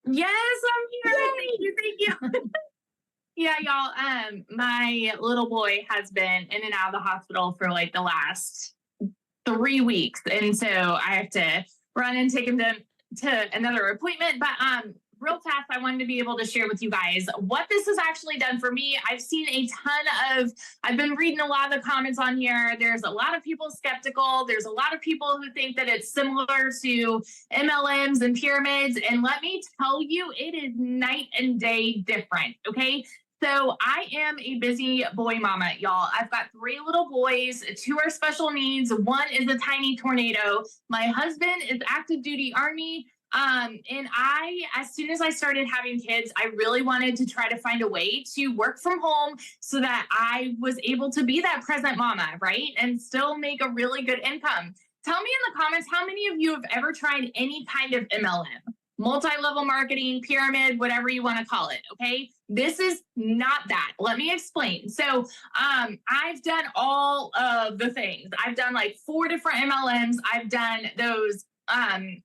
Yes, I'm here. Thank you. Thank you. Yeah, y'all. My little boy has been in and out of the hospital for like the last 3 weeks, and so I have to run and take him to another appointment. But real fast, I wanted to be able to share with you guys what this has actually done for me. I've seen a ton of. I've been reading a lot of the comments on here. There's a lot of people skeptical. There's a lot of people who think that it's similar to MLMs and pyramids. And let me tell you, it is night and day different. Okay. So I am a busy boy mama, y'all. I've got 3 little boys. 2 are special needs. 1 is a tiny tornado. My husband is active duty Army. And as soon as I started having kids, I really wanted to try to find a way to work from home so that I was able to be that present mama, right? And still make a really good income. Tell me in the comments how many of you have ever tried any kind of MLM, multi-level marketing, pyramid, whatever you want to call it. Okay. This is not that. Let me explain. So I've done all of the things. I've done like 4 different MLMs. I've done those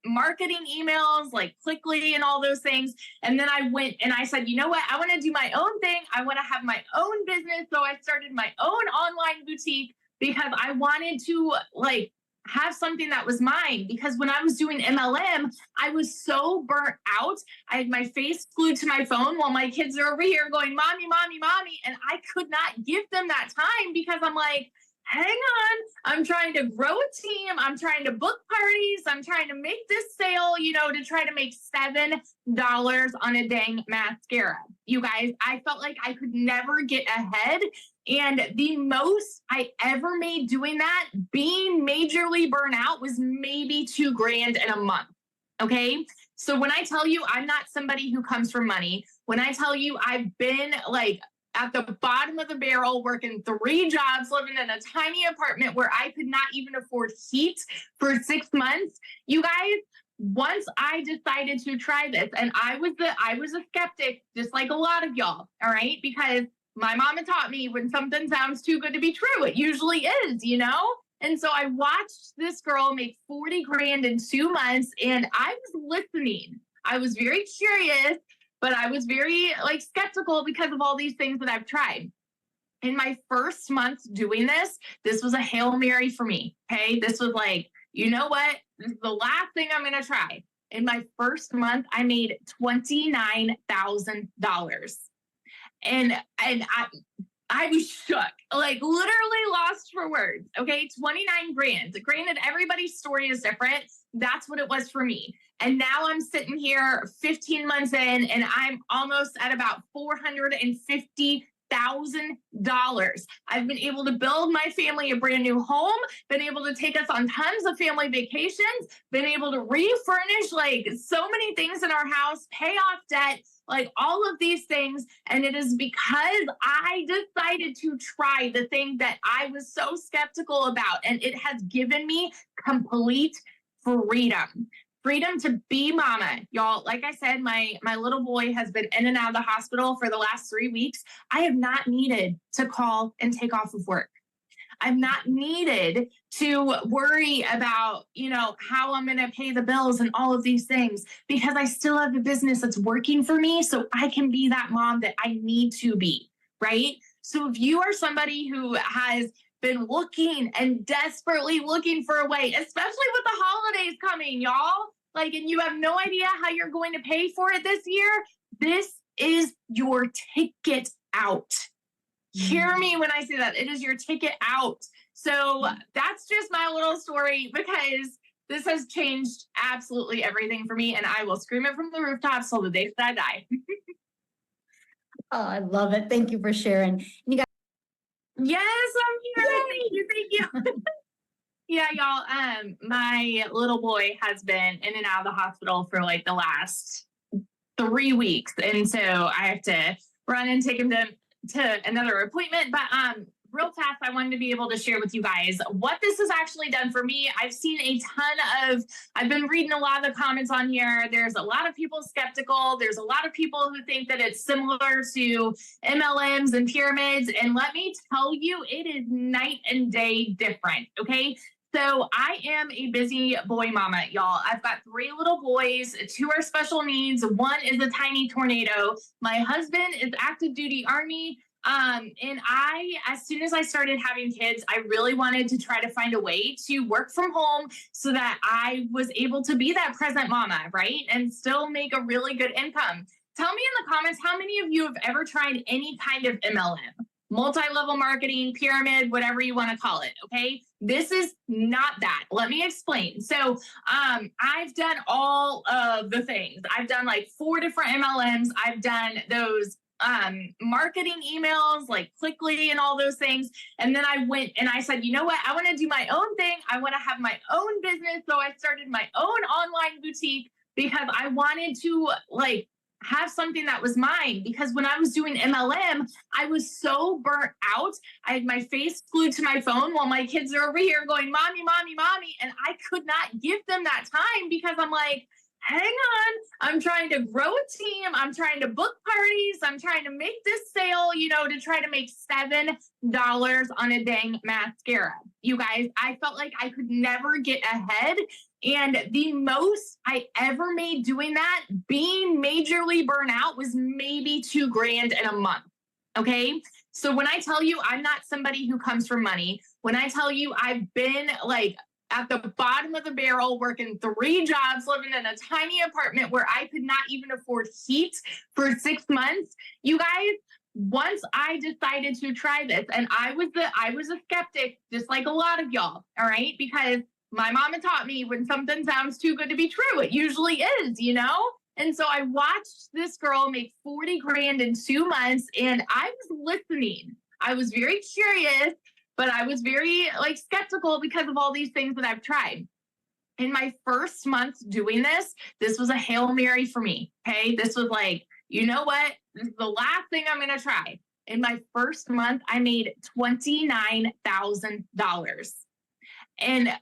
marketing emails like Clickly and all those things. And then I went and I said, you know what? I want to do my own thing. I want to have my own business. So I started my own online boutique because I wanted to like have something that was mine, because when I was doing MLM, I was so burnt out. I had my face glued to my phone while my kids are over here going, mommy, mommy, mommy. And I could not give them that time because I'm like, hang on, I'm trying to grow a team. I'm trying to book parties. I'm trying to make this sale, to try to make $7 on a dang mascara. You guys, I felt like I could never get ahead. And the most I ever made doing that, being majorly burnt out, was maybe $2,000 in a month. Okay. So when I tell you I'm not somebody who comes from money, when I tell you I've been like at the bottom of the barrel, working 3 jobs, living in a tiny apartment where I could not even afford heat for 6 months, you guys, once I decided to try this, and I was a skeptic, just like a lot of y'all, all right? Because my mama taught me when something sounds too good to be true, it usually is. And so I watched this girl make 40 grand in 2 months, and I was listening. I was very curious, but I was very like skeptical because of all these things that I've tried. In my first month doing this was a Hail Mary for me. Okay. This was like, you know what? This is the last thing I'm going to try. In my first month, I made $29,000. And I was shook, like literally lost for words. Okay. 29 grand. Granted, everybody's story is different. That's what it was for me. And now I'm sitting here 15 months in, and I'm almost at about $450,000. I've been able to build my family a brand new home, been able to take us on tons of family vacations, been able to refurnish like so many things in our house, pay off debt, like all of these things. And it is because I decided to try the thing that I was so skeptical about. And it has given me complete freedom to be mama. Y'all, like I said, my little boy has been in and out of the hospital for the last 3 weeks. I have not needed to call and take off of work. I've not needed to worry about, how I'm going to pay the bills and all of these things, because I still have a business that's working for me. So I can be that mom that I need to be, right? So if you are somebody who has been looking and desperately looking for a way, especially with the holidays coming, y'all, like, and you have no idea how you're going to pay for it this year, this is your ticket out. Hear me when I say that. It is your ticket out. So that's just my little story, because this has changed absolutely everything for me, and I will scream it from the rooftops till the day that I die. Oh, I love it. Thank you for sharing. You guys. Yes, I'm here. Thank you. Yeah, y'all. My little boy has been in and out of the hospital for like the last 3 weeks, and so I have to run and take him to another appointment. But real fast, I wanted to be able to share with you guys what this has actually done for me. I've seen I've been reading a lot of the comments on here. There's a lot of people skeptical. There's a lot of people who think that it's similar to MLMs and pyramids. And let me tell you, it is night and day different. Okay. So I am a busy boy mama, y'all. I've got 3 little boys. 2 are special needs. 1 is a tiny tornado. My husband is active duty Army. And as soon as I started having kids, I really wanted to try to find a way to work from home so that I was able to be that present mama, right? And still make a really good income. Tell me in the comments how many of you have ever tried any kind of MLM, multi-level marketing, pyramid, whatever you want to call it. Okay. This is not that. Let me explain. So I've done all of the things. I've done like 4 different MLMs. I've done those marketing emails like Clickly and all those things. And then I went and I said, you know what? I want to do my own thing. I want to have my own business. So I started my own online boutique because I wanted to like have something that was mine. Because when I was doing MLM, I was so burnt out. I had my face glued to my phone while my kids are over here going, mommy, mommy, mommy. And I could not give them that time because I'm like, hang on, I'm trying to grow a team. I'm trying to book parties. I'm trying to make this sale, to try to make $7 on a dang mascara. You guys, I felt like I could never get ahead. And the most I ever made doing that, being majorly burnt out, was maybe $2,000 in a month. Okay. So when I tell you I'm not somebody who comes from money, when I tell you I've been like at the bottom of the barrel, working 3 jobs, living in a tiny apartment where I could not even afford heat for 6 months, you guys, once I decided to try this, and I was a skeptic, just like a lot of y'all, all right? Because my mama taught me when something sounds too good to be true, it usually is, And so I watched this girl make 40 grand in 2 months, and I was listening. I was very curious, but I was very skeptical because of all these things that I've tried. In my first month doing this was a Hail Mary for me. Okay. This was like, you know what? This is the last thing I'm going to try. In my first month, I made $29,000. And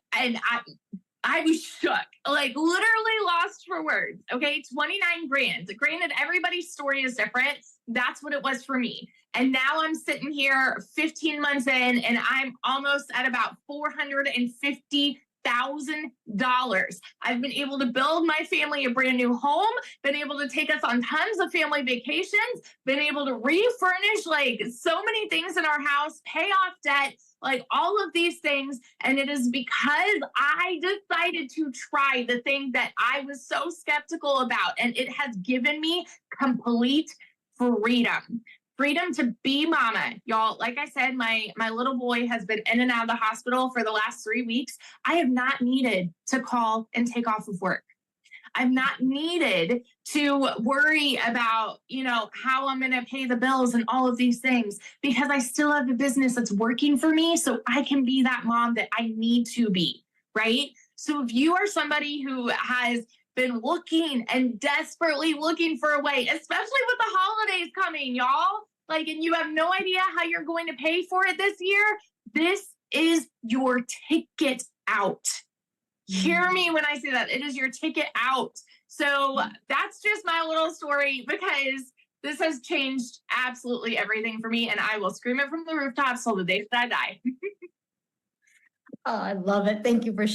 I was shook, like literally lost for words. Okay. 29 grand. Granted, everybody's story is different. That's what it was for me. And now I'm sitting here 15 months in and I'm almost at about $450,000. I've been able to build my family a brand new home, been able to take us on tons of family vacations, been able to refurnish like so many things in our house, pay off debt, like all of these things. And it is because I decided to try the thing that I was so skeptical about. And it has given me complete freedom to be mama. Y'all, like I said, my little boy has been in and out of the hospital for the last 3 weeks. I have not needed to call and take off of work. I've not needed to worry about, how I'm going to pay the bills and all of these things because I still have a business that's working for me. So I can be that mom that I need to be, right? So if you are somebody who has been looking and desperately looking for a way, especially with the holidays coming, y'all, and you have no idea how you're going to pay for it this year, this is your ticket out. Hear me when I say that. It is your ticket out. So that's just my little story because this has changed absolutely everything for me. And I will scream it from the rooftops till the day that I die. Oh, I love it. Thank you for